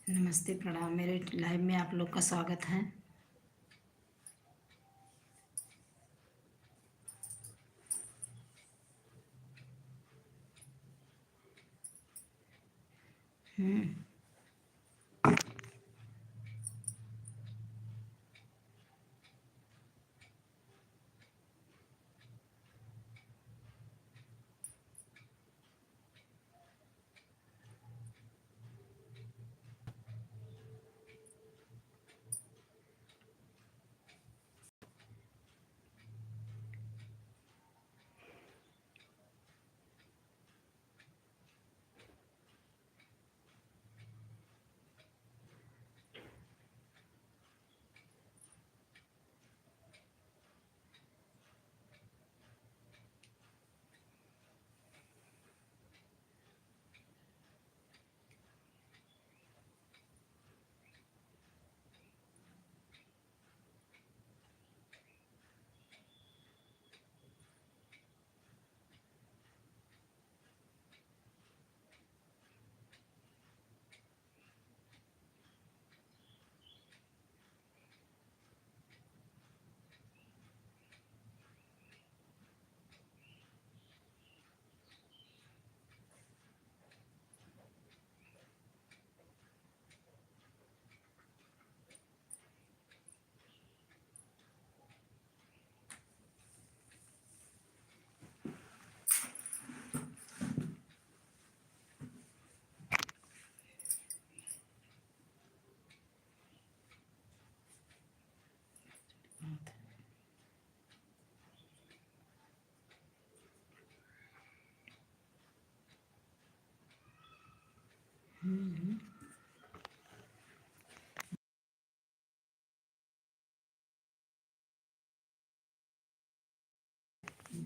नमस्ते, प्रणाम। मेरे लाइव में आप लोग का स्वागत है। हम्म।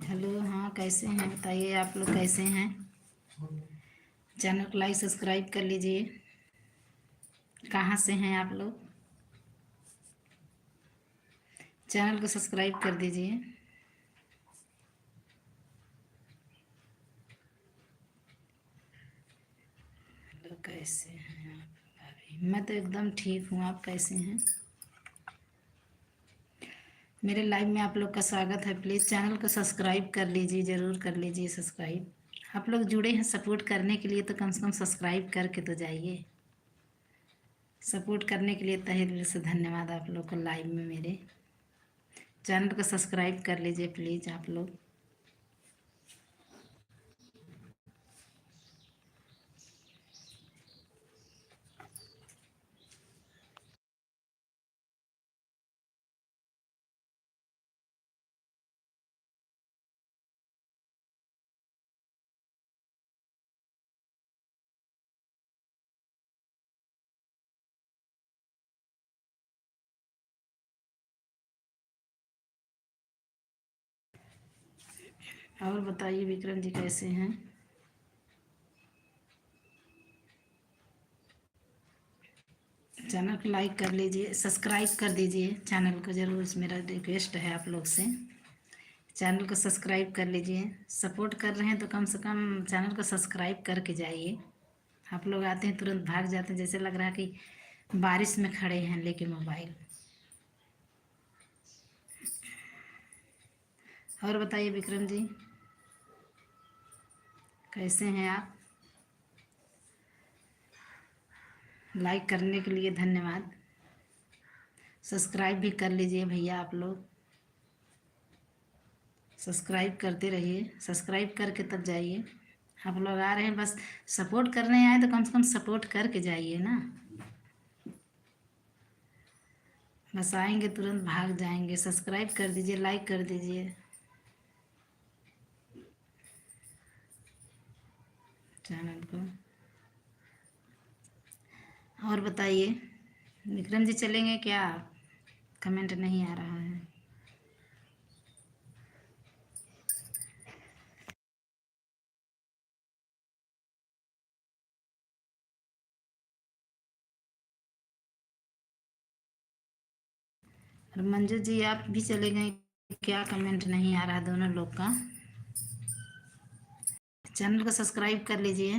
हेलो, हाँ, कैसे हैं? बताइए, आप लोग कैसे हैं? चैनल को लाइक सब्सक्राइब कर लीजिए। कहाँ से हैं आप लोग? चैनल को सब्सक्राइब कर दीजिए। हेलो, कैसे हैं आप? अभी मैं तो एकदम ठीक हूँ। आप कैसे हैं? मेरे लाइव में आप लोग का स्वागत है। प्लीज़ चैनल को सब्सक्राइब कर लीजिए, ज़रूर कर लीजिए सब्सक्राइब। आप लोग जुड़े हैं सपोर्ट करने के लिए, तो कम से कम सब्सक्राइब करके तो जाइए। सपोर्ट करने के लिए तहे दिल से धन्यवाद आप लोग को। लाइव में मेरे चैनल को सब्सक्राइब कर लीजिए प्लीज़ आप लोग। और बताइए विक्रम जी, कैसे हैं? चैनल को लाइक कर लीजिए, सब्सक्राइब कर दीजिए चैनल को ज़रूर। मेरा रिक्वेस्ट है आप लोग से। चैनल को सब्सक्राइब कर लीजिए। सपोर्ट कर रहे हैं तो कम से कम चैनल को सब्सक्राइब करके जाइए। आप लोग आते हैं तुरंत भाग जाते हैं, जैसे लग रहा है कि बारिश में खड़े हैं लेके मोबाइल। और बताइए विक्रम जी, कैसे हैं आप? लाइक करने के लिए धन्यवाद। सब्सक्राइब भी कर लीजिए भैया आप लोग। सब्सक्राइब करते रहिए, सब्सक्राइब करके तब जाइए। आप लोग आ रहे हैं बस सपोर्ट करने आए, तो कम से कम सपोर्ट करके जाइए ना। बस आएंगे तुरंत भाग जाएंगे। सब्सक्राइब कर दीजिए, लाइक कर दीजिए चैनल को। और बताइए विक्रम जी, चलेंगे क्या? कमेंट नहीं आ रहा है। और मंजू जी, आप भी चले गए क्या? कमेंट नहीं आ रहा दोनों लोग का। चैनल को सब्सक्राइब कर लीजिए,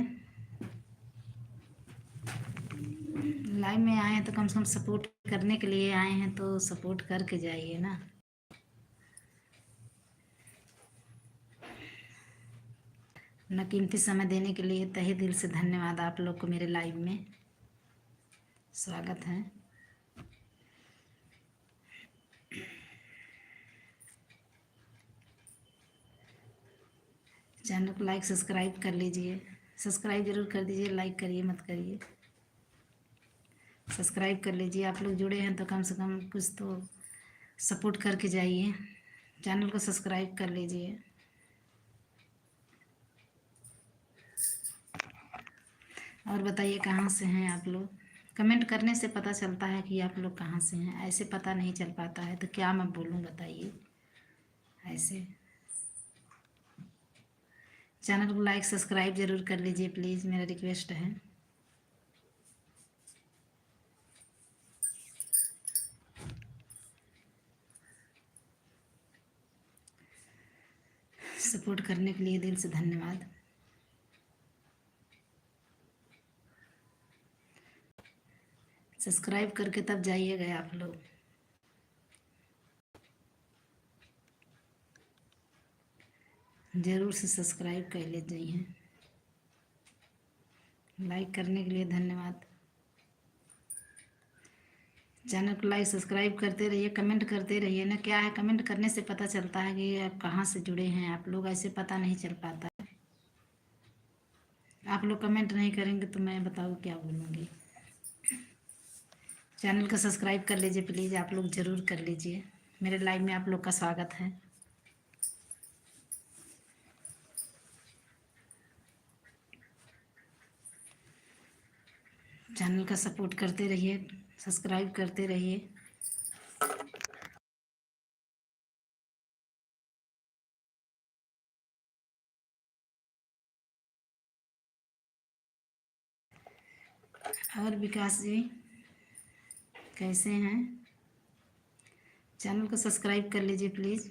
लाइव में आए हैं तो कम से कम सपोर्ट करने के लिए आए हैं, तो सपोर्ट करके जाइए ना। अपना कीमती समय देने के लिए तहे दिल से धन्यवाद आप लोग को। मेरे लाइव में स्वागत है। चैनल को लाइक सब्सक्राइब कर लीजिए। सब्सक्राइब जरूर कर दीजिए, लाइक करिए मत करिए, सब्सक्राइब कर लीजिए। आप लोग जुड़े हैं तो कम से कम कुछ तो सपोर्ट करके जाइए। चैनल को सब्सक्राइब कर लीजिए। और बताइए कहाँ से हैं आप लोग। कमेंट करने से पता चलता है कि आप लोग कहाँ से हैं, ऐसे पता नहीं चल पाता है तो क्या मैं बोलूँ बताइए। ऐसे चैनल को लाइक सब्सक्राइब जरूर कर लीजिए प्लीज़, मेरा रिक्वेस्ट है। सपोर्ट करने के लिए दिल से धन्यवाद। सब्सक्राइब करके तब जाइएगा आप लोग। ज़रूर से सब्सक्राइब कर ले जाइए। लाइक करने के लिए धन्यवाद। चैनल को लाइक सब्सक्राइब करते रहिए, कमेंट करते रहिए ना। क्या है, कमेंट करने से पता चलता है कि आप कहाँ से जुड़े हैं आप लोग, ऐसे पता नहीं चल पाता है। आप लोग कमेंट नहीं करेंगे तो मैं बताऊँ क्या बोलूँगी। चैनल को सब्सक्राइब कर लीजिए प्लीज़, आप लोग ज़रूर कर लीजिए। मेरे लाइव में आप लोग का स्वागत है। चैनल का सपोर्ट करते रहिए, सब्सक्राइब करते रहिए। और विकास जी कैसे हैं? चैनल को सब्सक्राइब कर लीजिए प्लीज़।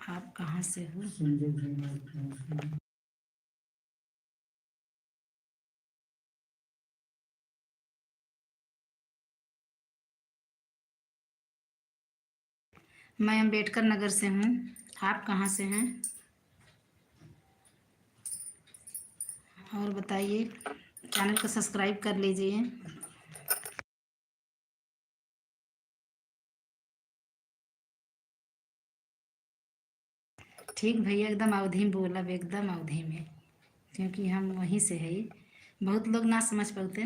आप कहाँ से हो? मैं अम्बेडकर नगर से हूँ। आप कहाँ से हैं? और बताइए, चैनल को सब्सक्राइब कर लीजिए। ठीक भैया, एकदम अवधि में बोला, एकदम अवधि में, क्योंकि हम वहीं से है। बहुत लोग ना समझ पाते।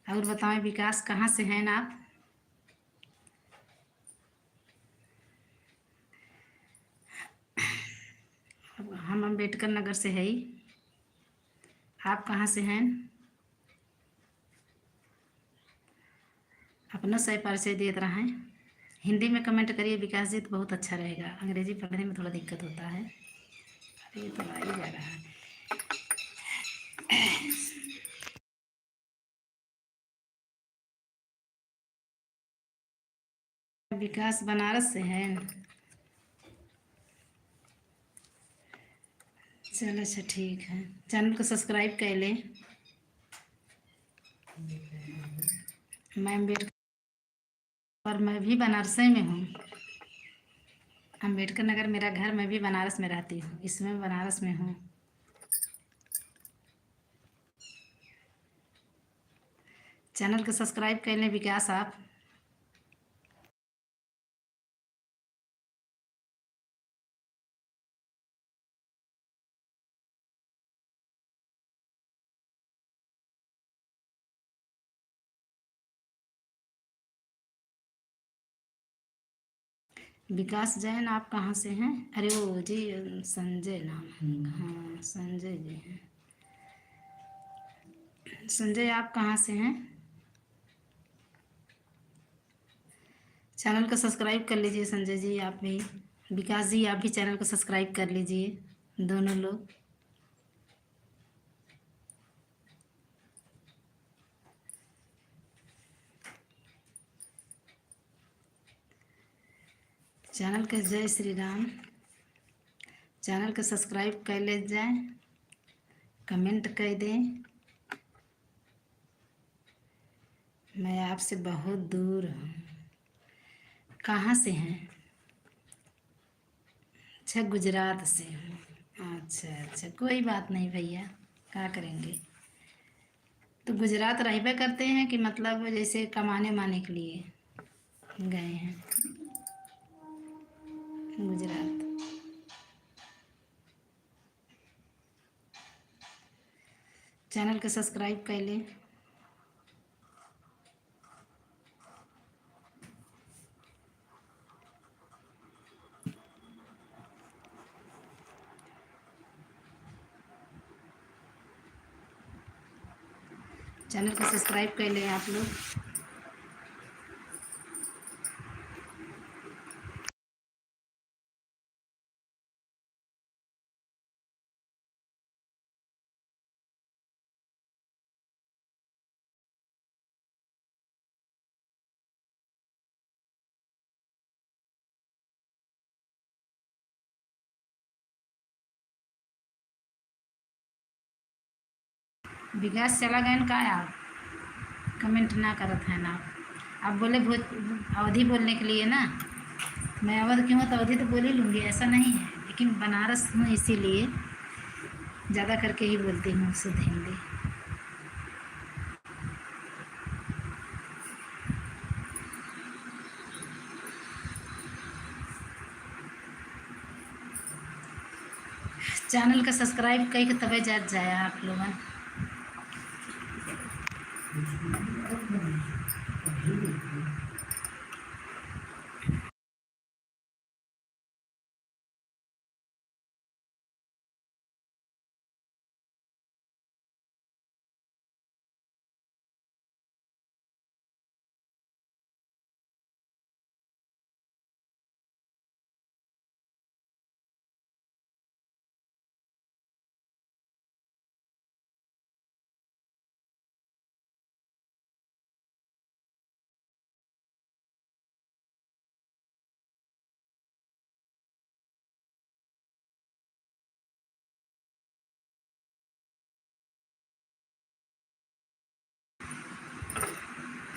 और बताएं विकास, कहाँ से हैं ना आप? हम अम्बेडकर नगर से है। आप कहाँ से हैं? अपना सही परिचय दे रहा है। हिंदी में कमेंट करिए विकास जी तो बहुत अच्छा रहेगा, अंग्रेजी पढ़ने में थोड़ा दिक्कत होता है। अरे ये तो आ ही जा रहा है। विकास बनारस से हैं। चलो अच्छा ठीक है, चैनल को सब्सक्राइब कर लें। मैं अम्बेडकर, और मैं भी बनारस में हूँ। अम्बेडकर नगर मेरा घर, मैं भी बनारस में रहती हूँ, इसमें बनारस में हूँ। चैनल को सब्सक्राइब कर लें विकास आप। विकास जैन आप कहाँ से हैं? अरे वो जी संजय नाम, हाँ संजय जी हैं। संजय आप कहाँ से हैं? चैनल को सब्सक्राइब कर लीजिए संजय जी आप भी। विकास जी आप भी चैनल को सब्सक्राइब कर लीजिए, दोनों लोग। चैनल के जय श्री राम। चैनल को सब्सक्राइब कर ले जाएं। कमेंट कर दें। मैं आपसे बहुत दूर हूँ। कहाँ से हैं? अच्छा, गुजरात से हूँ। अच्छा अच्छा, कोई बात नहीं भैया, क्या करेंगे। तो गुजरात रहबे करते हैं कि मतलब जैसे कमाने माने के लिए गए हैं गुजरात? चैनल के सब्सक्राइब कर लें। चैनल को सब्सक्राइब कर लें आप लोग। विकास चला गए का आप? कमेंट ना करत हैं ना आप बोले भोज अवधि बोलने के लिए ना। मैं अवध की हूँ तो अवधि तो बोल ही लूँगी, ऐसा नहीं है, लेकिन बनारस हूँ इसीलिए ज़्यादा करके ही बोलती हूँ शुद्ध हिंदी। चैनल का सब्सक्राइब कई के तबे जात जाए आप लोगन।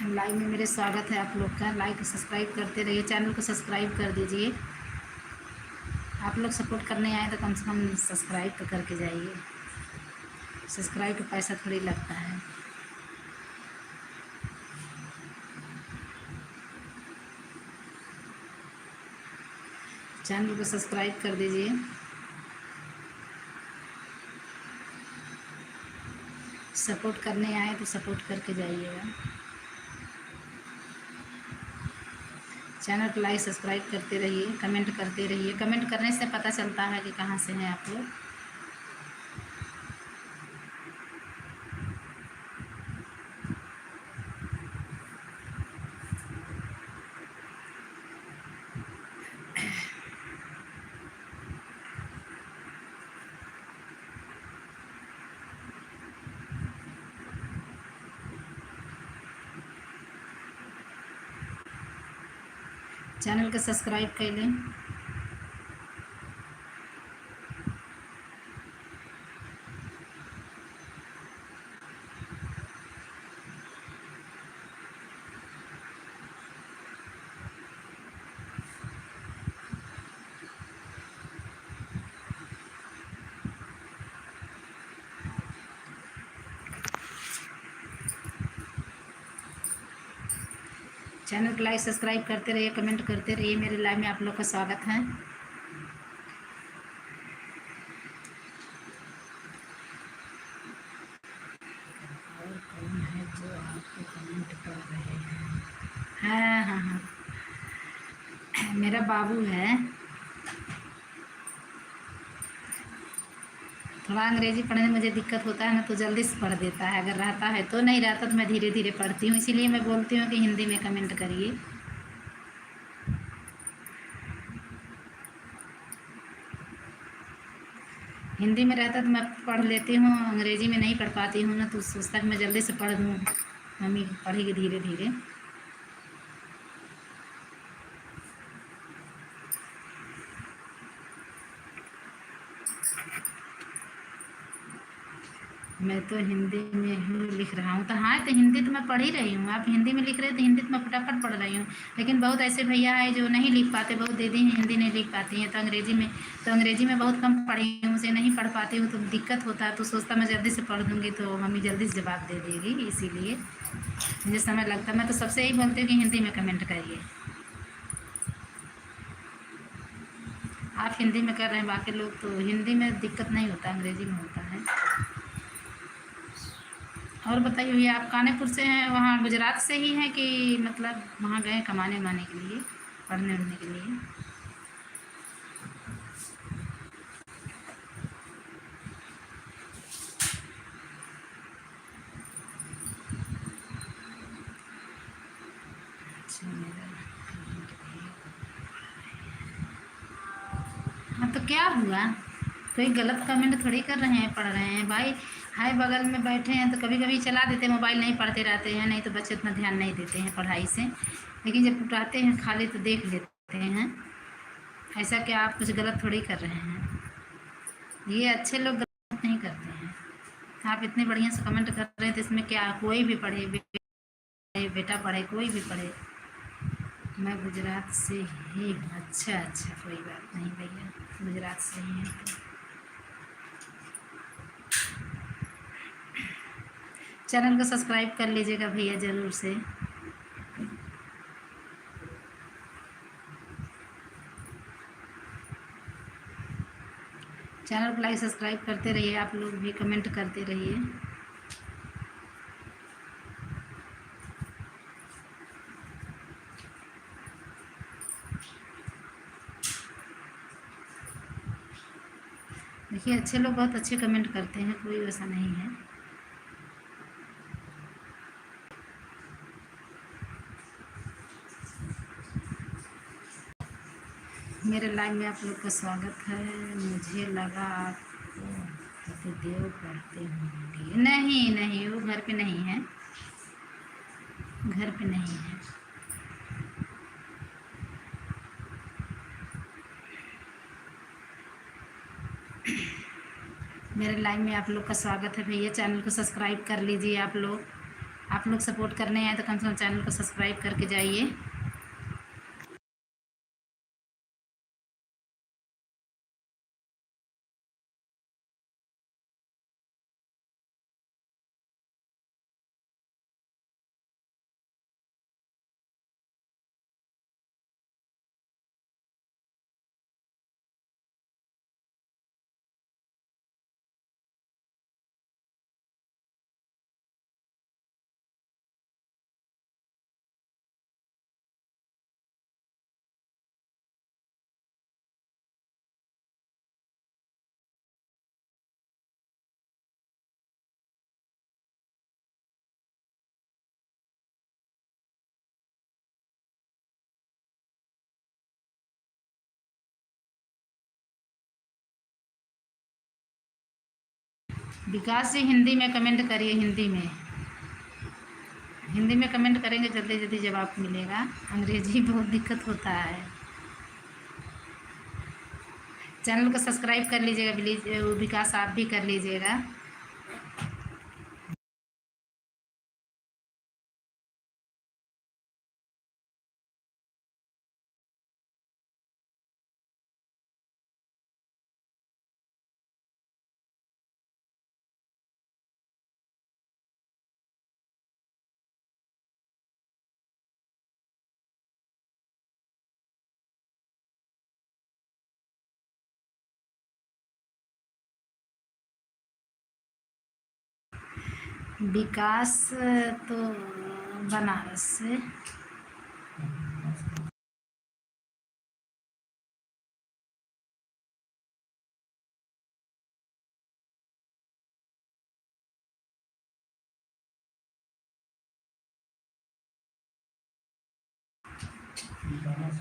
लाइव में मेरे स्वागत है आप लोग का। लाइक सब्सक्राइब करते रहिए, चैनल को सब्सक्राइब कर दीजिए। आप लोग सपोर्ट करने आए तो कम से कम सब्सक्राइब तो करके जाइए। सब्सक्राइब का पैसा थोड़ी लगता है। चैनल को सब्सक्राइब कर दीजिए। सपोर्ट करने आए तो सपोर्ट करके जाइएगा। चैनल को लाइक सब्सक्राइब करते रहिए, कमेंट करते रहिए। कमेंट करने से पता चलता है कि कहाँ से हैं आप लोग। चैनल को सब्सक्राइब कर लें। चैनल को लाइक सब्सक्राइब करते रहिए, कमेंट करते रहिए। मेरे लाइव में आप लोग का स्वागत है। और कौन है जो आपको कमेंट कर रहे हैं? हाँ हाँ हाँ, मेरा बाबू है। थोड़ा अंग्रेजी पढ़ने में मुझे दिक्कत होता है ना, तो जल्दी से पढ़ देता है। अगर रहता है तो, नहीं रहता तो मैं धीरे धीरे पढ़ती हूँ। इसीलिए मैं बोलती हूँ कि हिंदी में कमेंट करिए। हिंदी में रहता तो मैं पढ़ लेती हूँ, अंग्रेजी में नहीं पढ़ पाती हूँ ना, तो सोचता कि मैं जल्दी से पढ़ दूँ, मम्मी पढ़ेगी धीरे धीरे। मैं तो हिंदी में ही लिख रहा हूँ। तो हाँ, तो हिंदी तो मैं पढ़ ही रही हूँ। आप हिंदी में लिख रहे हैं तो हिंदी तो मैं फटाफट पढ़ रही हूँ। लेकिन बहुत ऐसे भैया है जो नहीं लिख पाते, बहुत दीदी हैं हिंदी नहीं लिख पाती हैं, तो अंग्रेजी में बहुत कम पढ़ी हूँ, उसे नहीं पढ़ पाती हूँ तो दिक्कत होता है। तो सोचता मैं जल्दी से पढ़ दूँगी तो मम्मी जल्दी से जवाब दे देगी, इसीलिए मुझे समय लगता है। मैं तो सबसे यही बोलती हूँ कि हिंदी में कमेंट करिए। आप हिंदी में कर रहे हैं, बाकी लोग तो हिंदी में दिक्कत नहीं होता, अंग्रेजी में होता है। और बताइए भैया, आप कानपुर से हैं, वहाँ गुजरात से ही हैं कि मतलब वहाँ गए कमाने उमाने के लिए, पढ़ने उढ़ने के लिए? अच्छा, हाँ, तो क्या हुआ? कोई गलत कमेंट थोड़ी कर रहे हैं, पढ़ रहे हैं भाई। हाय, बगल में बैठे हैं तो कभी कभी चला देते हैं मोबाइल, नहीं पढ़ते रहते हैं, नहीं तो बच्चे उतना ध्यान नहीं देते हैं पढ़ाई से। लेकिन जब उठाते हैं खाली तो देख लेते हैं। ऐसा क्या आप कुछ गलत थोड़ी कर रहे हैं? ये अच्छे लोग गलत नहीं करते हैं। आप इतने बढ़िया से कमेंट कर रहे हैं तो इसमें क्या, कोई भी पढ़े, बेटा पढ़े, कोई भी पढ़े। मैं गुजरात से ही हूँ। अच्छा अच्छा, कोई बात नहीं भैया, गुजरात से ही हैं तो। चैनल को सब्सक्राइब कर लीजिएगा भैया ज़रूर से। चैनल को लाइक सब्सक्राइब करते रहिए, आप लोग भी कमेंट करते रहिए। देखिए, अच्छे लोग बहुत अच्छे कमेंट करते हैं, कोई वैसा नहीं है। मेरे लाइव में आप लोग का स्वागत है। मुझे लगा आप देव पढ़ते होंगे। नहीं नहीं, वो घर पे नहीं है, घर पे नहीं है। मेरे लाइव में आप लोग का स्वागत है भैया। चैनल को सब्सक्राइब कर लीजिए आप लोग। आप लोग सपोर्ट करने आए तो कम से कम चैनल को सब्सक्राइब करके जाइए। विकास जी, हिंदी में कमेंट करिए, हिंदी में। हिंदी में कमेंट करेंगे जल्दी जल्दी जवाब मिलेगा। अंग्रेजी बहुत दिक्कत होता है। चैनल को सब्सक्राइब कर लीजिएगा प्लीज़, विकास आप भी कर लीजिएगा। विकास तो बनारस से।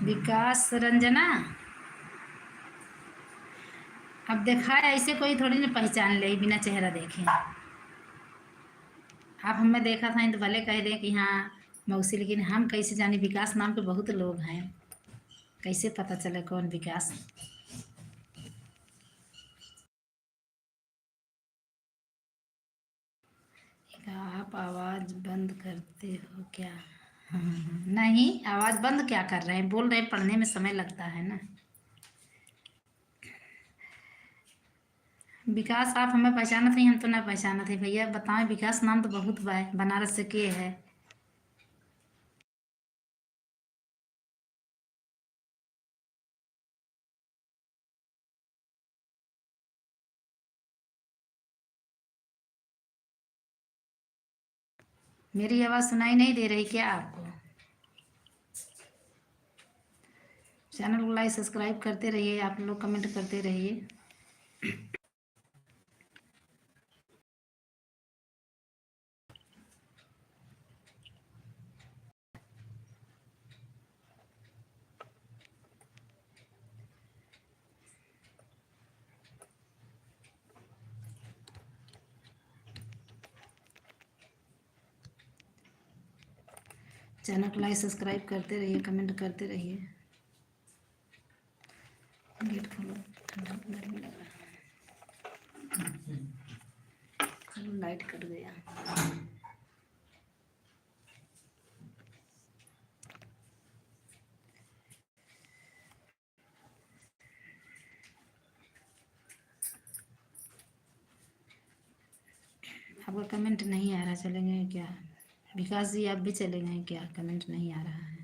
विकास रंजना, अब देखा है ऐसे कोई थोड़ी ना पहचान ले बिना चेहरा देखे। आप हमें देखा था तो भले कह दें कि हाँ मौसी, लेकिन हम कैसे जाने, विकास नाम के बहुत लोग हैं, कैसे पता चले कौन विकास। आवाज़ बंद करते हो क्या? नहीं, आवाज़ बंद क्या कर रहे हैं, बोल रहे हैं, पढ़ने में समय लगता है ना। विकास, आप हमें पहचानत नहीं, हम तो ना पहचानत है भैया। बताएं, विकास नाम तो बहुत बा है, बनारस से के है। मेरी आवाज़ सुनाई नहीं दे रही क्या आपको? चैनल को लाइक सब्सक्राइब करते रहिए, आप लोग कमेंट करते रहिए। चैनल को लाइक सब्सक्राइब करते रहिए, कमेंट करते रहिए। गेट खोलो, ठंडा गर्मी लग रहा है। चलो, लाइट कट गया। आपका कमेंट नहीं आ रहा, चलेंगे क्या? विकास जी, आप भी चले गए क्या? कमेंट नहीं आ रहा है।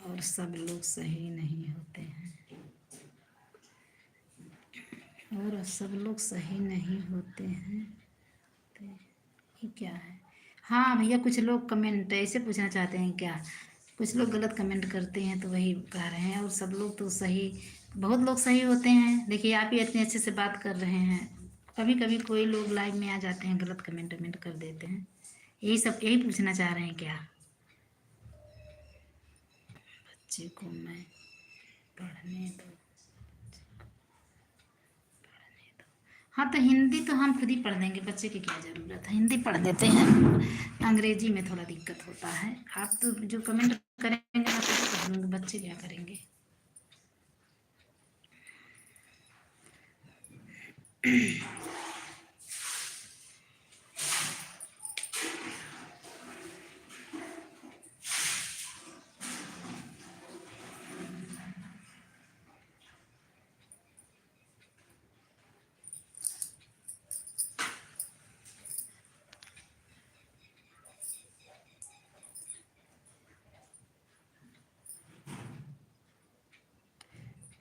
और सब लोग सही नहीं होते हैं, और सब लोग सही नहीं होते हैं। तो ये क्या है? हाँ भैया, कुछ लोग कमेंट ऐसे पूछना चाहते हैं क्या? कुछ लोग गलत कमेंट करते हैं तो वही कह रहे हैं, और सब लोग तो सही, बहुत लोग सही होते हैं। देखिए, आप ही इतने अच्छे से बात कर रहे हैं, कभी कभी कोई लोग लाइव में आ जाते हैं, गलत कमेंट वमेंट कर देते हैं। यही सब, यही पूछना चाह रहे हैं क्या? बच्चे को मैं पढ़ने दो। हाँ, तो हिंदी तो हम खुद ही पढ़ देंगे, बच्चे की क्या ज़रूरत है, हिंदी पढ़ देते हैं। अंग्रेजी में थोड़ा दिक्कत होता है। आप तो जो कमेंट करेंगे मैं तो पढ़ लूँगी, बच्चे क्या करेंगे?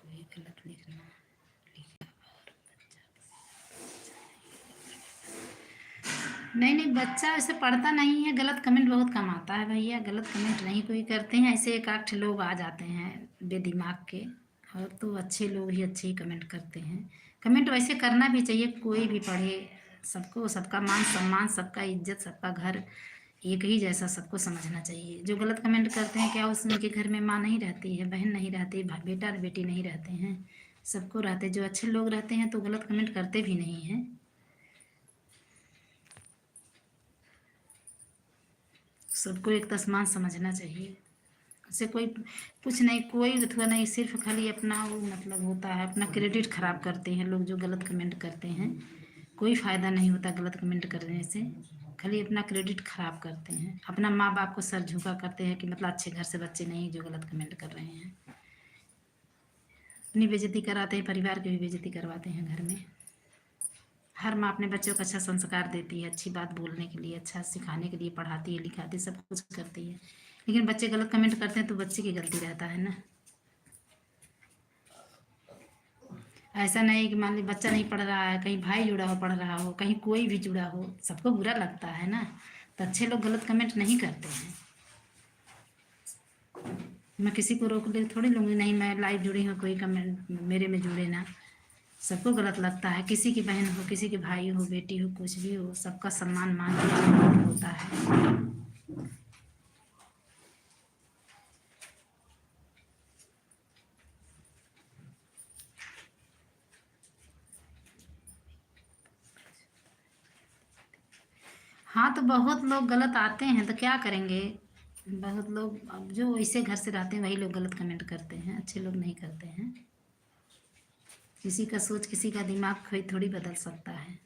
कोई गलत लिखना लिखा और नहीं नहीं, बच्चा ऐसे पढ़ता नहीं है, गलत कमेंट बहुत कम आता है भैया, गलत कमेंट नहीं कोई करते हैं। ऐसे एक आठ लोग आ जाते हैं बेदिमाग के, और तो अच्छे लोग ही अच्छे ही कमेंट करते हैं। कमेंट वैसे करना भी चाहिए, कोई भी पढ़े, सबको सबका मान सम्मान, सबका इज्जत, सबका घर एक ही जैसा, सबको समझना चाहिए। जो गलत कमेंट करते हैं, क्या उनके घर में माँ नहीं रहती है, बहन नहीं रहती, बेटा और बेटी नहीं रहते हैं? सबको रहते। जो अच्छे लोग रहते हैं तो गलत कमेंट करते भी नहीं हैं। सबको एक तस्मान समझना चाहिए। उससे कोई कुछ नहीं, कोई अथवा नहीं, सिर्फ खाली अपना वो मतलब होता है, अपना क्रेडिट खराब करते हैं लोग जो गलत कमेंट करते हैं। कोई फ़ायदा नहीं होता गलत कमेंट करने से, खाली अपना क्रेडिट खराब करते हैं, अपना माँ बाप को सर झुका करते हैं कि मतलब अच्छे घर से बच्चे नहीं जो गलत कमेंट कर रहे हैं। अपनी बेइज्जती कराते हैं, परिवार की भी बेइज्जती करवाते हैं घर में। हर माँ अपने बच्चों को अच्छा संस्कार देती है, अच्छी बात बोलने के लिए, अच्छा सिखाने के लिए पढ़ाती है, लिखाती है, सब कुछ करती है। लेकिन बच्चे गलत कमेंट करते हैं तो बच्चे की गलती रहता है ना। ऐसा नहीं कि मान ली बच्चा नहीं पढ़ रहा है, कहीं भाई जुड़ा हो पढ़ रहा हो, कहीं कोई भी जुड़ा हो, सबको बुरा लगता है ना। तो अच्छे लोग गलत कमेंट नहीं करते हैं। मैं किसी को रोक ले थोड़ी लूँगी, नहीं मैं लाइव जुड़ी हूँ, कोई कमेंट मेरे में जुड़े ना। सबको गलत लगता है, किसी की बहन हो, किसी की भाई हो, बेटी हो, कुछ भी हो, सबका सम्मान मान के होता है। हाँ, तो बहुत लोग गलत आते हैं तो क्या करेंगे। बहुत लोग अब जो ऐसे घर से रहते हैं वही लोग गलत कमेंट करते हैं, अच्छे लोग नहीं करते हैं। किसी का सोच, किसी का दिमाग कोई थोड़ी बदल सकता है।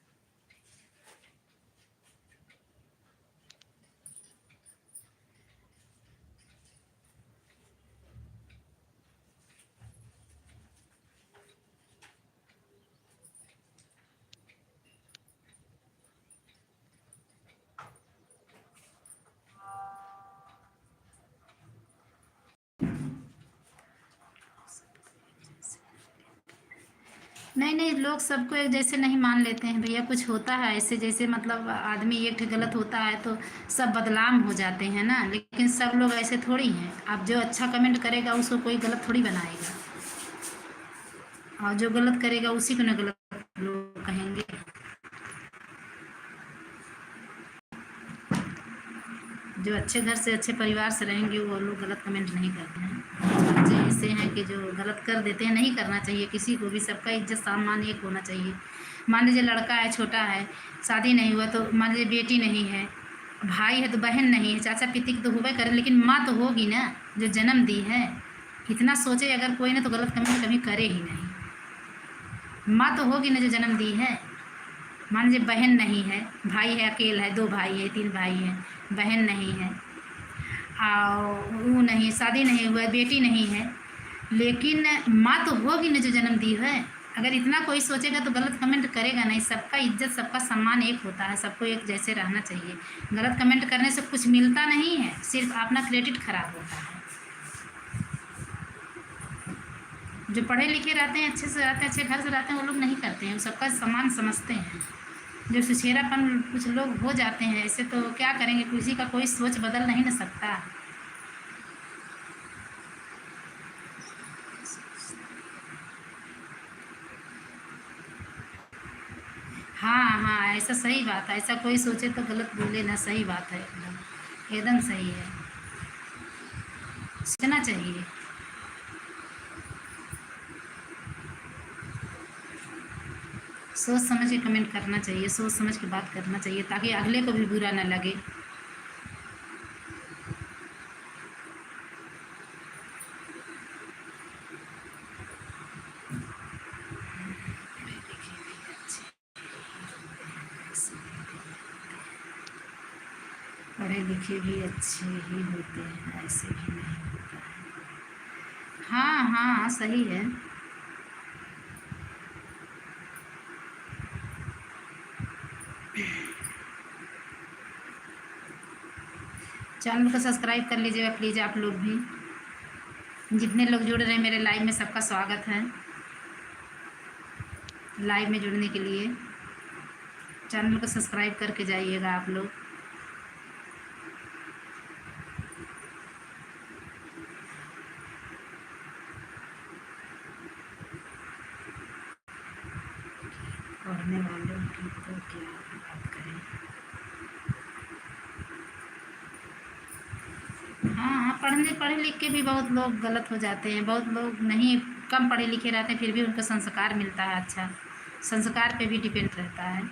नहीं नहीं, लोग सबको एक जैसे नहीं मान लेते हैं भैया, कुछ होता है ऐसे, जैसे मतलब आदमी एक ठे गलत होता है तो सब बदनाम हो जाते हैं ना, लेकिन सब लोग ऐसे थोड़ी हैं। अब जो अच्छा कमेंट करेगा उसको कोई गलत थोड़ी बनाएगा, और जो गलत करेगा उसी को ना गलत लोग कहेंगे। जो अच्छे घर से, अच्छे परिवार से रहेंगे वो लोग गलत कमेंट नहीं करते हैं। बच्चे ऐसे हैं कि जो गलत कर देते हैं, नहीं करना चाहिए किसी को भी, सबका इज्जत सम्मान एक होना चाहिए। मान लीजिए लड़का है, छोटा है, शादी नहीं हुआ, तो मान लीजिए बेटी नहीं है, भाई है तो बहन नहीं है, चाचा पितिक तो होवे करे, लेकिन माँ तो होगी ना जो जन्म दी है। इतना सोचे अगर कोई ना तो गलत कमेंट कभी करे ही नहीं। माँ तो होगी ना जो जन्म दी है। मान लीजिए बहन नहीं है, भाई है, अकेला है, 2 भाई है, 3 भाई हैं, बहन नहीं है, और वो नहीं, शादी नहीं हुआ है, बेटी नहीं है, लेकिन माँ तो होगी ना जो जन्म दी है। अगर इतना कोई सोचेगा तो गलत कमेंट करेगा नहीं। सबका इज्जत, सबका सम्मान एक होता है, सबको एक जैसे रहना चाहिए। गलत कमेंट करने से कुछ मिलता नहीं है, सिर्फ अपना क्रेडिट खराब होता है। जो पढ़े लिखे रहते हैं, अच्छे से रहते हैं, अच्छे घर से रहते हैं, वो लोग नहीं करते हैं, वो सबका सम्मान समझते हैं। जो सुछेरापन कुछ लोग हो जाते हैं ऐसे, तो क्या करेंगे, किसी का कोई सोच बदल नहीं ना सकता। हाँ हाँ, ऐसा सही बात है, ऐसा कोई सोचे तो गलत बोले ना, सही बात है, एकदम एकदम सही है। सोचना चाहिए। सोच समझ के कमेंट करना चाहिए, सोच समझ के बात करना चाहिए, ताकि अगले को भी बुरा ना लगे। पढ़े लिखे भी अच्छे ही होते हैं, ऐसे भी नहीं होता है। हाँ हाँ, सही है। चैनल को सब्सक्राइब कर लीजिएगा प्लीज़ आप लोग भी। जितने लोग जुड़ रहे हैं मेरे लाइव में, सबका स्वागत है लाइव में जुड़ने के लिए। चैनल को सब्सक्राइब करके जाइएगा आप लोग। पढ़ने वालों की तो क्या बात करें। हाँ हाँ, पढ़े लिख के भी बहुत लोग गलत हो जाते हैं, बहुत लोग नहीं, कम पढ़े लिखे रहते हैं, फिर भी उनको संस्कार मिलता है अच्छा। संस्कार पे भी डिपेंड रहता है।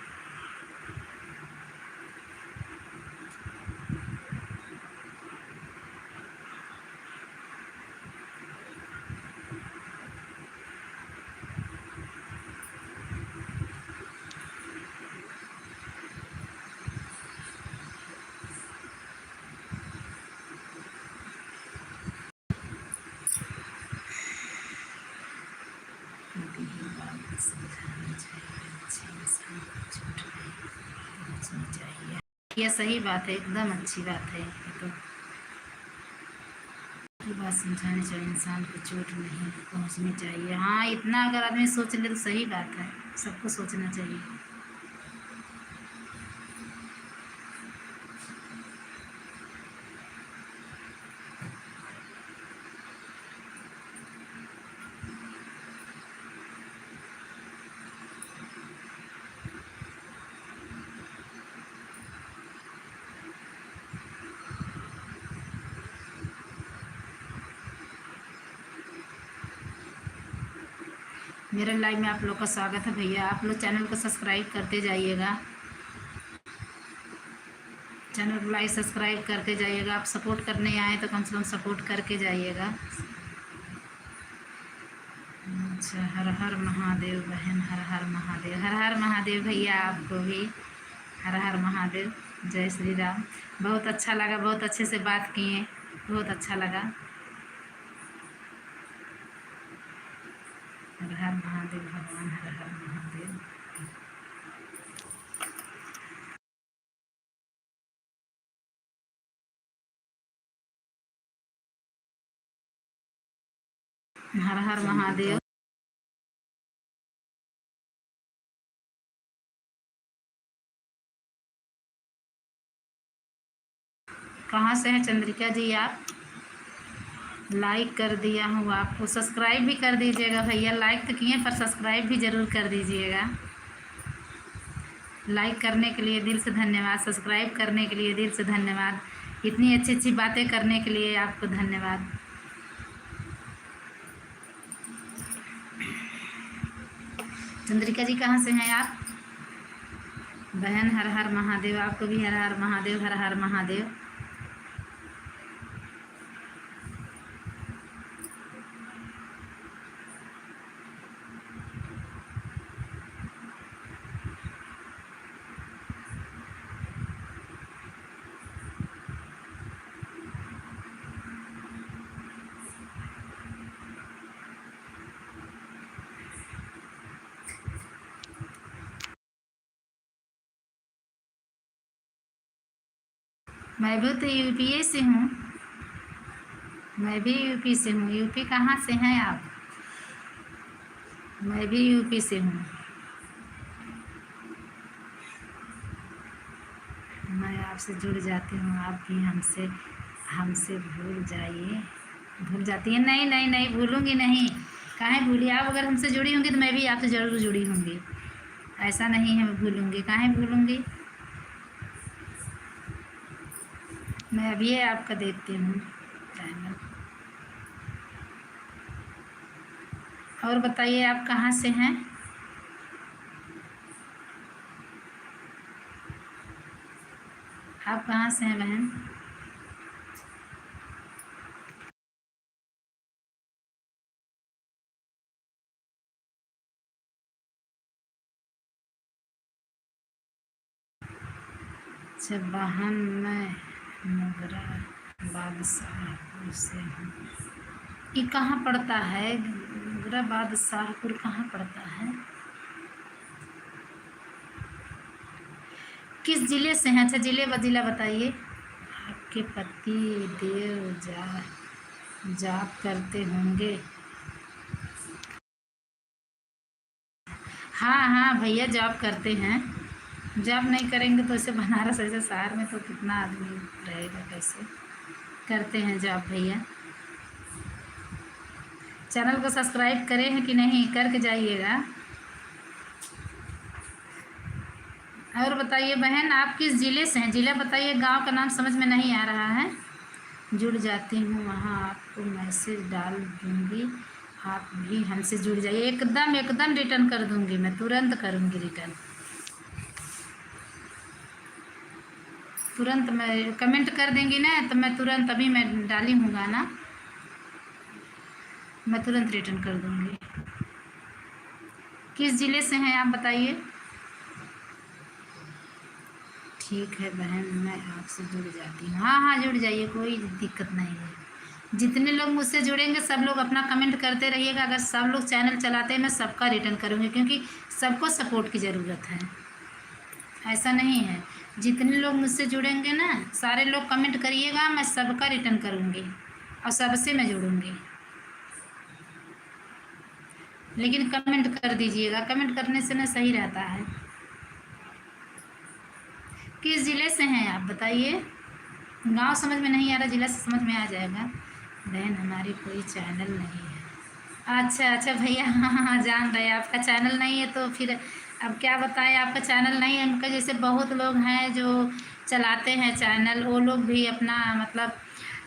यही बात समझानी चाहिए, अच्छे इंसान को झूठ नहीं बोलनी चाहिए। यह सही बात है, एकदम अच्छी बात है ये तो। ये बात समझानी चाहिए, इंसान को चोट नहीं पहुंचनी चाहिए। हाँ, इतना अगर आदमी सोच ले तो सही बात है, सबको सोचना चाहिए। मेरे लाइव में आप लोग का स्वागत है भैया। आप लोग चैनल को सब्सक्राइब करते जाइएगा, चैनल को लाइक सब्सक्राइब करते जाइएगा। आप सपोर्ट करने आए तो कम से कम सपोर्ट करके जाइएगा। अच्छा, हर हर महादेव बहन, हर हर महादेव, हर हर महादेव भैया, आपको भी हर हर महादेव। जय श्री राम। बहुत अच्छा लगा, बहुत अच्छे से बात किए, बहुत अच्छा लगा। हर हर महादेव भगवान, हर हर महादेव। हर हर महादेव। कहाँ से हैं चंद्रिका जी आप? लाइक कर दिया हूँ, आपको सब्सक्राइब भी कर दीजिएगा भैया। लाइक तो किए पर सब्सक्राइब भी ज़रूर कर दीजिएगा। लाइक करने के लिए दिल से धन्यवाद, सब्सक्राइब करने के लिए दिल से धन्यवाद, इतनी अच्छी अच्छी बातें करने के लिए आपको धन्यवाद। चंद्रिका जी कहाँ से हैं आप? बहन हर हर महादेव, आपको भी हर हर महादेव, हर हर महादेव। मैं भी तो यूपी से हूँ, मैं भी यूपी से हूँ। यूपी कहाँ से हैं आप? मैं भी यूपी से हूँ। मैं आपसे जुड़ जाती हूँ, आप भी हमसे हमसे भूल जाइए। भूल जाती है? नहीं नहीं नहीं, भूलूंगी नहीं। काहे भूली? आप अगर हमसे जुड़ी होंगी तो मैं भी आपसे ज़रूर जुड़ी होंगी। ऐसा नहीं है मैं भूलूंगी, काहे भूलूंगी। मैं अभी आपका देखती हूँ चैनल। और बताइए आप कहाँ से हैं? आप कहाँ से हैं बहन? अच्छा बहन, मैं मोगरा बादशाहपुर से हूँ। ये कहाँ पड़ता है? मोगरा बादशाहपुर कहाँ पड़ता है? किस ज़िले से हैं? अच्छा ज़िला बताइए। आपके पति देव जॉब करते होंगे? हाँ हाँ भैया, जॉब करते हैं। जॉब नहीं करेंगे तो ऐसे बनारस ऐसे शहर में तो कितना आदमी रहेगा, कैसे? करते हैं जॉब भैया। चैनल को सब्सक्राइब करें हैं कि नहीं? करके जाइएगा। और बताइए बहन, आप किस ज़िले से हैं? ज़िला बताइए, गांव का नाम समझ में नहीं आ रहा है। जुड़ जाती हूँ, वहाँ आपको मैसेज डाल दूँगी, आप भी हमसे जुड़ जाइए। एकदम एकदम रिटर्न कर दूँगी, मैं तुरंत करूँगी रिटर्न। तुरंत मैं कमेंट कर देंगी ना तो मैं तुरंत, अभी मैं डाली हूँ गाना, मैं तुरंत रिटर्न कर दूँगी। किस ज़िले से हैं आप बताइए। ठीक है बहन, मैं आपसे जुड़ जाती हूँ। हाँ हाँ, जुड़ जाइए, कोई दिक्कत नहीं है। जितने लोग मुझसे जुड़ेंगे सब लोग अपना कमेंट करते रहिएगा। अगर सब लोग चैनल चलाते हैं मैं सबका रिटर्न करूँगी, क्योंकि सबको सपोर्ट की ज़रूरत है। ऐसा नहीं है, जितने लोग मुझसे जुड़ेंगे ना सारे लोग कमेंट करिएगा, मैं सबका रिटर्न करूँगी और सबसे मैं जुड़ूँगी। लेकिन कमेंट कर दीजिएगा, कमेंट करने से ना सही रहता है। किस ज़िले से हैं आप बताइए। गांव समझ में नहीं आ रहा, ज़िला से समझ में आ जाएगा। बहन हमारी कोई चैनल नहीं है। अच्छा अच्छा भैया, हाँ हाँ जान रहे हैं। आपका चैनल नहीं है तो फिर अब क्या बताएं, आपका चैनल नहीं है। उनका जैसे बहुत लोग हैं जो चलाते हैं चैनल, वो लोग भी अपना मतलब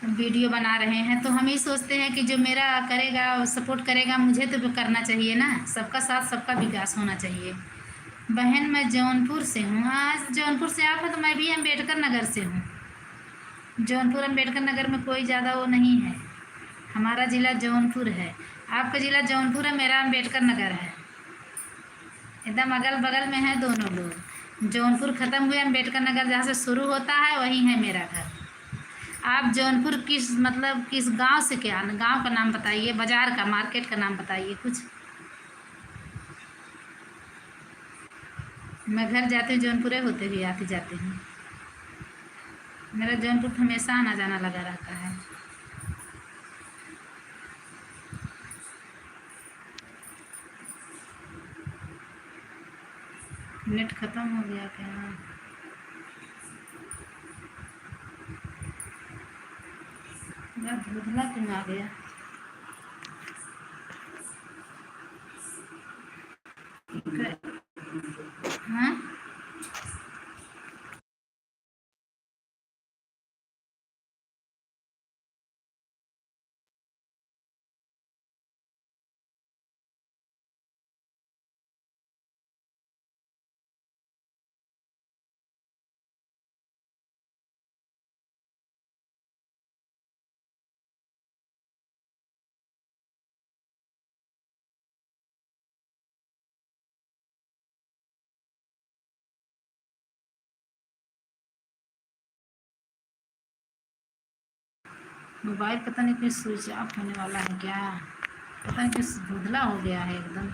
वीडियो बना रहे हैं, तो हम ये सोचते हैं कि जो मेरा करेगा, सपोर्ट करेगा मुझे, तो वो करना चाहिए ना। सबका साथ सबका विकास होना चाहिए। बहन मैं जौनपुर से हूँ। हाँ, जौनपुर से आप हैं तो मैं भी अम्बेडकर नगर से हूँ। जौनपुर अम्बेडकर नगर में कोई ज़्यादा वो नहीं है। हमारा ज़िला जौनपुर है। आपका ज़िला जौनपुर है, मेरा अम्बेडकर नगर है। एकदम अगल बगल में है दोनों लोग। जौनपुर ख़त्म हुए, अम्बेडकर नगर जहाँ से शुरू होता है वहीं है मेरा घर। आप जौनपुर किस मतलब किस गांव से, क्या गांव का नाम बताइए, बाजार का, मार्केट का नाम बताइए कुछ। मैं घर जाती हूँ जौनपुर होते हुए आती जाती हूँ। मेरा जौनपुर हमेशा आना जाना लगा रहता है। नेट ख़त्म हो गया क्या? धुंधला क्यों आ गया? हाँ, मोबाइल पता नहीं क्यों स्विच ऑफ होने वाला है क्या? पता नहीं क्यों धुंधला हो गया है एकदम।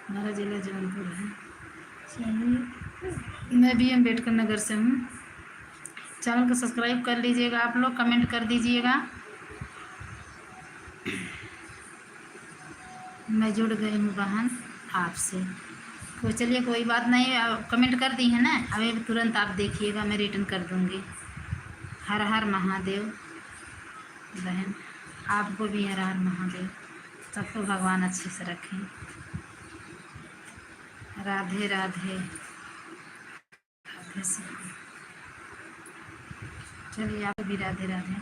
हमारा जिला जौनपुर है। चलिए, मैं भी अम्बेडकर नगर से हूँ। चैनल को सब्सक्राइब कर लीजिएगा आप लोग, कमेंट कर दीजिएगा। मैं जुड़ गई हूँ बहन आपसे। तो चलिए, कोई बात नहीं, आप कमेंट कर दी है ना, अभी तुरंत आप देखिएगा, मैं रिटर्न कर दूँगी। हर हर महादेव बहन, आपको भी हर हर महादेव। सबको भगवान अच्छे से रखें। राधे राधे। राधे से चलिए, आप भी राधे राधे।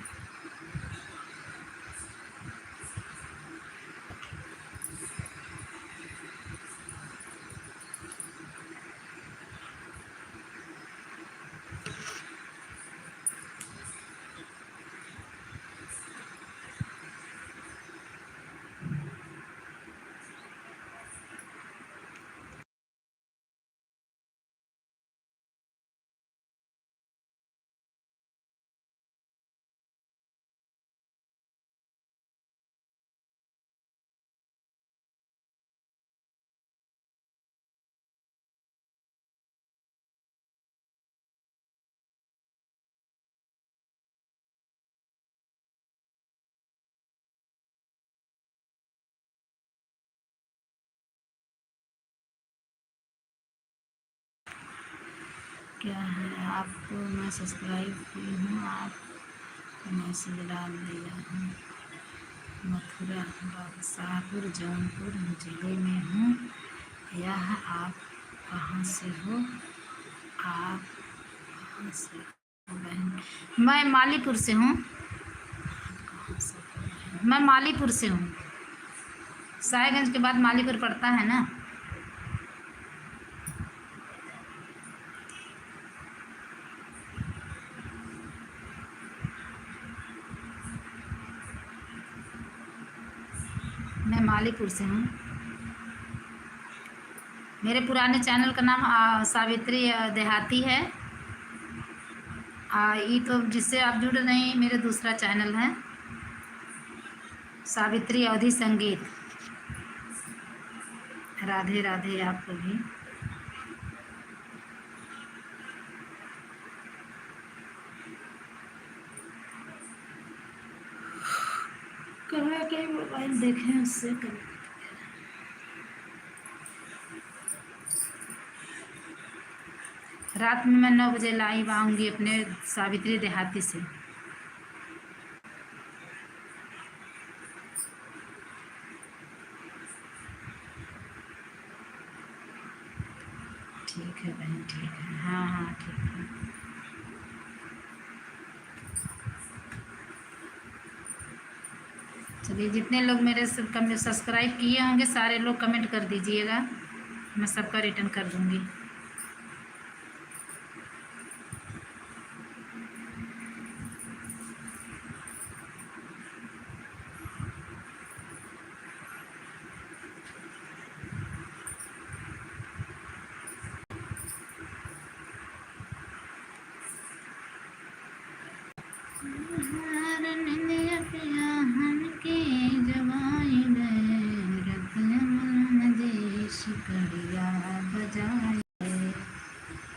क्या है, आपको मैं सब्सक्राइब की हूँ, आप मैसेज डाल दिया हूँ। मथुरा शाहपुर जौनपुर जिले में हूँ। यह आप कहाँ से हो? आप कहाँ से हो बहन? मैं मालीपुर से हूँ। कहाँ से हो बहन? मैं मालीपुर से हूँ। साहेबगंज के बाद मालीपुर पड़ता है ना। मैं मालीपुर से हूँ। मेरे पुराने चैनल का नाम सावित्री देहाती है। ये तो जिससे आप जुड़ रहे हैं, मेरे दूसरा चैनल है सावित्री अवधि संगीत। राधे राधे आपको भी। कहाँ कहीं मोबाइल देखें उससे कर। रात में मैं 9 बजे लाइव आऊँगी अपने सावित्री देहाती से। ठीक है बहन, ठीक है। हाँ हाँ, ठीक है। ये जितने लोग मेरे सब्सक्राइब किए होंगे सारे लोग कमेंट कर दीजिएगा, मैं सबका रिटर्न कर दूँगी।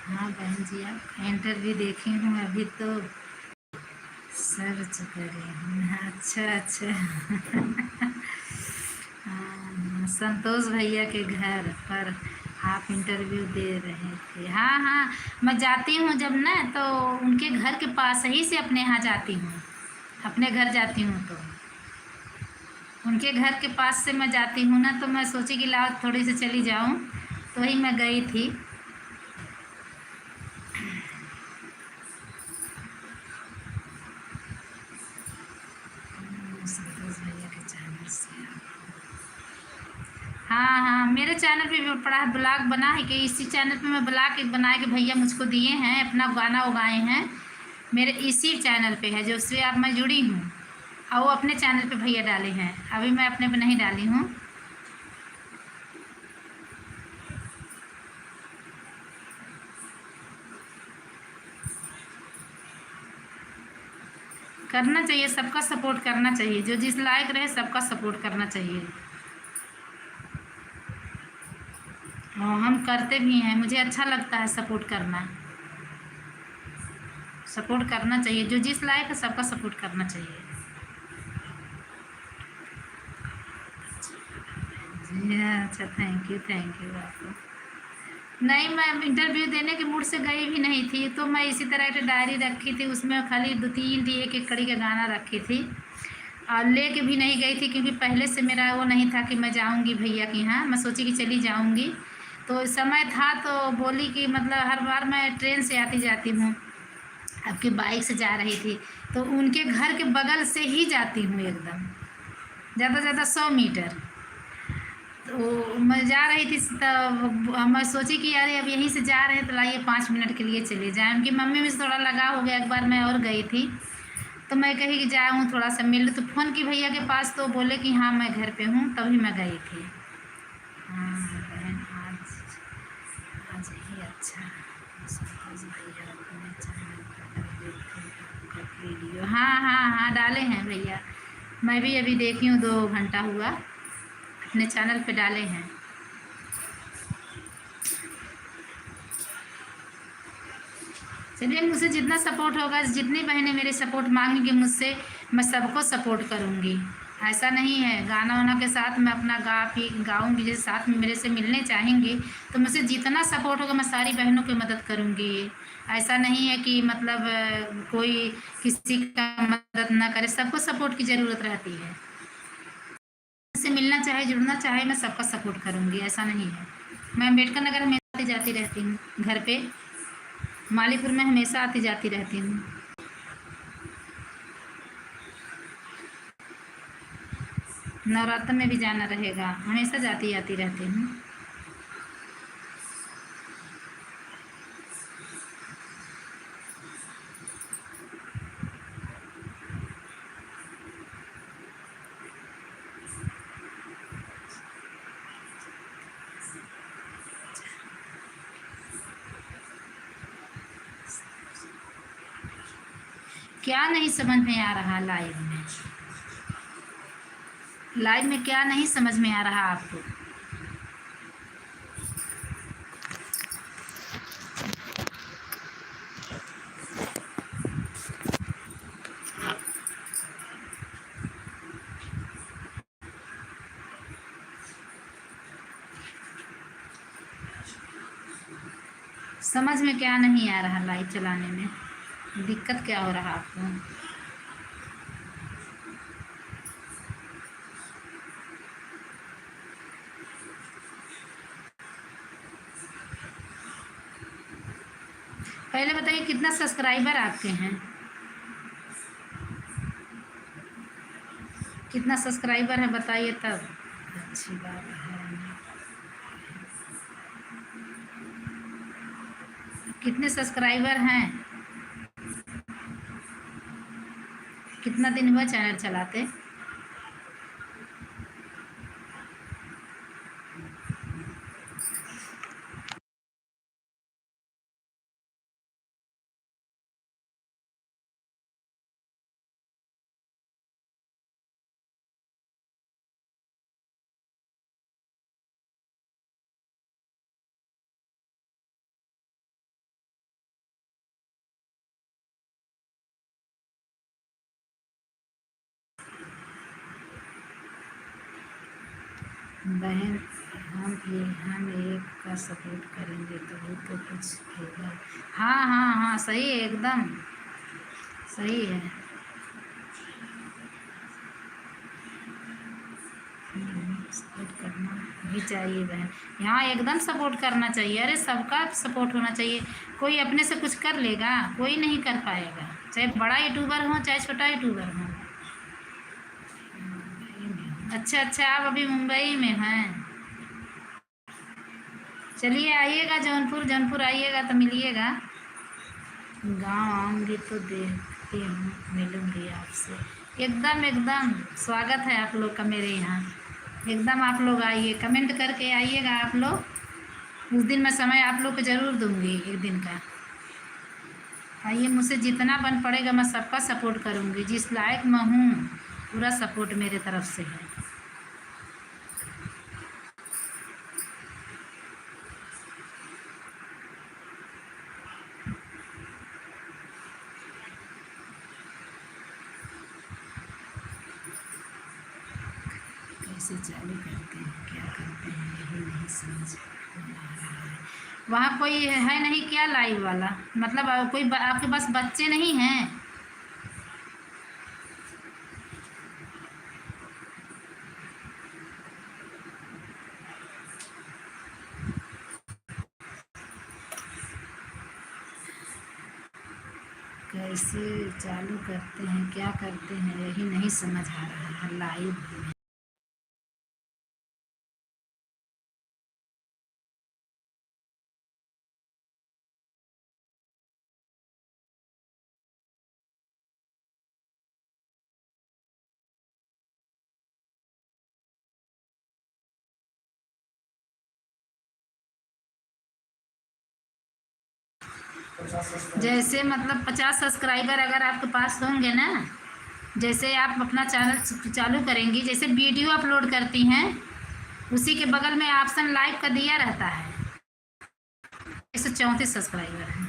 हाँ बहन जी, आप इंटरव्यू देखी हूँ अभी तो सर्च करी हूँ। अच्छा अच्छा। हाँ, संतोष भैया के घर पर आप इंटरव्यू दे रहे थे। हाँ हाँ, मैं जाती हूँ जब ना तो उनके घर के पास ही से अपने यहाँ जाती हूँ, अपने घर जाती हूँ तो उनके घर के पास से मैं जाती हूँ ना, तो मैं सोची कि लाओ थोड़ी सी चली जाऊँ, तो वही मैं गई थी। संतोष भैया के चैनल से हाँ हाँ, मेरे चैनल पे भी पड़ा है, ब्लॉग बना है कि इसी चैनल पे मैं ब्लॉग बना के भैया मुझको दिए हैं, अपना गाना उगाए हैं, मेरे इसी चैनल पे है जो उससे अब मैं जुड़ी हूँ, और वो अपने चैनल पे भैया डाले हैं, अभी मैं अपने पे नहीं डाली हूँ। करना चाहिए, सबका सपोर्ट करना चाहिए, जो जिस लायक रहे सबका सपोर्ट करना चाहिए। हाँ, हम करते भी हैं, मुझे अच्छा लगता है सपोर्ट करना, सपोर्ट करना चाहिए, जो जिस लायक है सबका सपोर्ट करना चाहिए। जी अच्छा, थैंक यू आपको। नहीं, मैं इंटरव्यू देने के मूड से गई भी नहीं थी, तो मैं इसी तरह की डायरी रखी थी, उसमें खाली 2-3 थी, एक एक कड़ी का गाना रखी थी, और लेके भी नहीं गई थी क्योंकि पहले से मेरा वो नहीं था कि मैं जाऊंगी भैया के यहाँ, मैं सोची कि चली जाऊंगी, तो समय था तो बोली कि मतलब हर बार मैं ट्रेन से आती जाती हूँ, आपकी बाइक से जा रही थी, तो उनके घर के बगल से ही जाती हूँ एकदम, ज़्यादा से ज़्यादा 100 मीटर, तो मैं जा रही थी तब मैं सोची कि यार अब यहीं से जा रहे हैं तो लाइए 5 मिनट के लिए चले जाएं, उनकी मम्मी में से थोड़ा लगा हो गया, एक बार मैं और गई थी, तो मैं कही कि जाऊँ थोड़ा सा मिल, तो फ़ोन की भैया के पास, तो बोले कि हाँ मैं घर पे हूँ, तभी मैं गई थी। हाँ बहन, आज आज ही अच्छा, संतोष भैया अपने चैनल पर डाले थे आपका वीडियो, हाँ हाँ हाँ डाले हैं भैया, मैं भी अभी देखी हूँ, 2 घंटा हुआ, अपने चैनल पे डाले हैं। चलिए, मुझसे जितना सपोर्ट होगा, जितनी बहनें मेरे सपोर्ट मांगेंगी मुझसे, मैं सबको सपोर्ट करूँगी, ऐसा नहीं है, गाना वाना के साथ मैं अपना गाऊँगी, जैसे साथ में मेरे से मिलने चाहेंगी तो मुझसे जितना सपोर्ट होगा मैं सारी बहनों की मदद करूँगी, ऐसा नहीं है कि मतलब कोई किसी का मदद ना करे, सबको सपोर्ट की ज़रूरत रहती है, मुझसे मिलना चाहे जुड़ना चाहे मैं सबका सपोर्ट करूँगी, ऐसा नहीं है। मैं अम्बेडकर नगर में आती जाती रहती हूँ, घर पे मालीपुर में हमेशा आती जाती रहती हूँ। नवरात्र में भी जाना रहेगा, हमेशा जाती आती रहती हूँ। क्या नहीं समझ में आ रहा लाइव में, लाइव में क्या नहीं समझ में आ रहा आपको? समझ में क्या नहीं आ रहा लाइव चलाने में, दिक्कत क्या हो रहा आपको? पहले बताइए कितना सब्सक्राइबर आपके हैं? कितना सब्सक्राइबर है बताइए तब। अच्छी बात है। कितने सब्सक्राइबर हैं? कितना दिन हुआ चैनल चलाते? बहन, हम एक का सपोर्ट करेंगे तो वो तो कुछ होगा। हाँ हाँ हाँ, सही है, एकदम सही है। सपोर्ट करना भी चाहिए बहन। यहाँ एकदम सपोर्ट करना चाहिए। अरे सबका सपोर्ट होना चाहिए। कोई अपने से कुछ कर लेगा? कोई नहीं कर पाएगा, चाहे बड़ा यूट्यूबर हो चाहे छोटा यूट्यूबर हो। अच्छा अच्छा, आप अभी मुंबई में हैं? चलिए आइएगा जौनपुर, जौनपुर आइएगा तो मिलिएगा। गांव आऊँगी तो देखती हूँ, मिलूँगी आपसे। एकदम एकदम स्वागत है आप लोग का मेरे यहाँ। एकदम आप लोग आइए, कमेंट करके आइएगा आप लोग। उस दिन मैं समय आप लोग को ज़रूर दूँगी, एक दिन का। आइए, मुझसे जितना बन पड़ेगा मैं सबका सपोर्ट करूँगी। जिस लायक मैं हूँ पूरा सपोर्ट मेरे तरफ से है। कैसे चालू करते हैं, क्या करते हैं, यही नहीं समझ में आ रहा है। वहाँ कोई है नहीं क्या लाइव वाला? मतलब कोई आपके पास बच्चे नहीं हैं? कैसे चालू करते हैं, क्या करते हैं, यही नहीं समझ आ रहा है लाइव में। जैसे मतलब 50 सब्सक्राइबर अगर आपके पास होंगे ना, जैसे आप अपना चैनल चालू करेंगी, जैसे वीडियो अपलोड करती हैं, उसी के बगल में ऑप्शन लाइव का दिया रहता है। 134 सब्सक्राइबर हैं,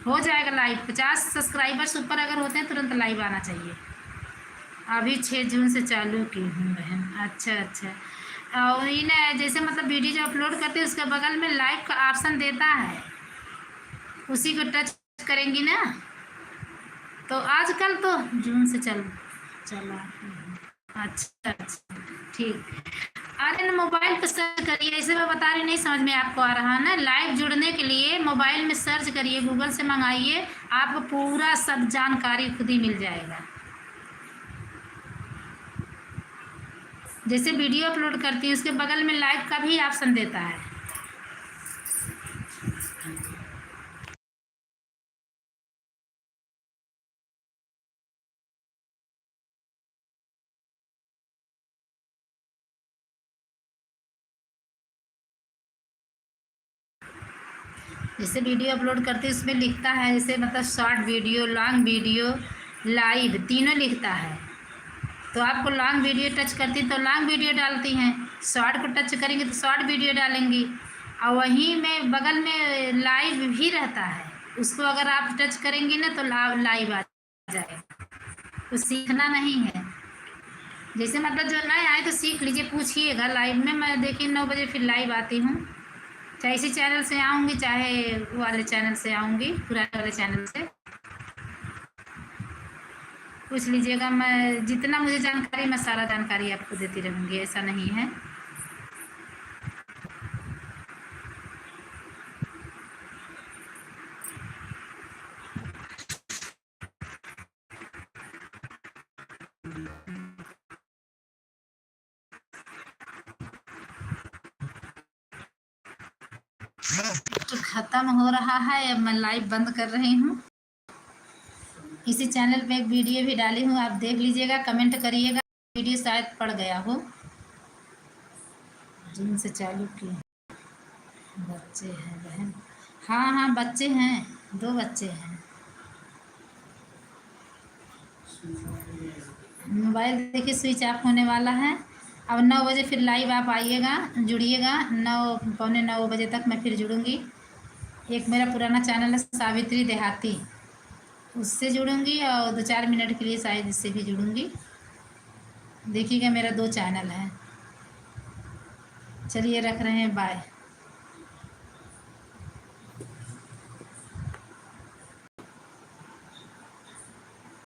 हो जाएगा लाइव। 50 सब्सक्राइबर्स ऊपर अगर होते हैं तुरंत लाइव आना चाहिए। अभी 6 जून से चालू की हूँ बहन। अच्छा अच्छा, और इन जैसे मतलब वीडियो जो अपलोड करते हैं उसके बगल में लाइव का ऑप्शन देता है, उसी को टच करेंगी ना तो आजकल तो जून से चला। अच्छा अच्छा, ठीक। अरे ना, मोबाइल पर सर्च करिए, ऐसे मैं बता रही, नहीं समझ में आपको आ रहा है ना। लाइव जुड़ने के लिए मोबाइल में सर्च करिए, गूगल से मंगाइए, आपको पूरा सब जानकारी खुद ही मिल जाएगा। जैसे वीडियो अपलोड करती है उसके बगल में लाइव का भी ऑप्शन देता है। जैसे वीडियो अपलोड करते हैं उसमें लिखता है, जैसे मतलब short video, long video, live, तीनों लिखता है। तो आपको लॉन्ग वीडियो टच करती तो लॉन्ग वीडियो डालती हैं, शॉर्ट को टच करेंगे तो शॉर्ट वीडियो डालेंगी, और वहीं में बगल में लाइव भी रहता है, उसको अगर आप टच करेंगी ना तो लाइव आ जाएगा। तो सीखना नहीं है, जैसे मतलब जो नए आए तो सीख लीजिए, पूछिएगा लाइव में। मैं देखिए 9 बजे फिर लाइव आती हूँ, चाहे इसी चैनल से आऊँगी चाहे वो वाले चैनल से आऊँगी, पुराने वाले चैनल से पूछ लीजिएगा। मैं जितना मुझे जानकारी, मैं सारा जानकारी आपको देती रहूँगी, ऐसा नहीं है। तो ख़त्म हो रहा है, अब मैं लाइव बंद कर रही हूँ। इसी चैनल पे एक वीडियो भी डाली हूँ, आप देख लीजिएगा, कमेंट करिएगा। वीडियो शायद पड़ गया हो, जिनसे चालू किए। बच्चे हैं बहन? हाँ हाँ बच्चे हैं, 2 बच्चे हैं। मोबाइल देखिए स्विच ऑफ होने वाला है। अब 9 बजे फिर लाइव आप आइएगा, जुड़िएगा। 9 पौने 9 बजे तक मैं फिर जुड़ूंगी। एक मेरा पुराना चैनल है सावित्री देहाती, उससे जुड़ूंगी, और 2-4 मिनट के लिए शायद इससे भी जुड़ूंगी। देखिएगा मेरा 2 चैनल है। चलिए रख रहे हैं, बाय।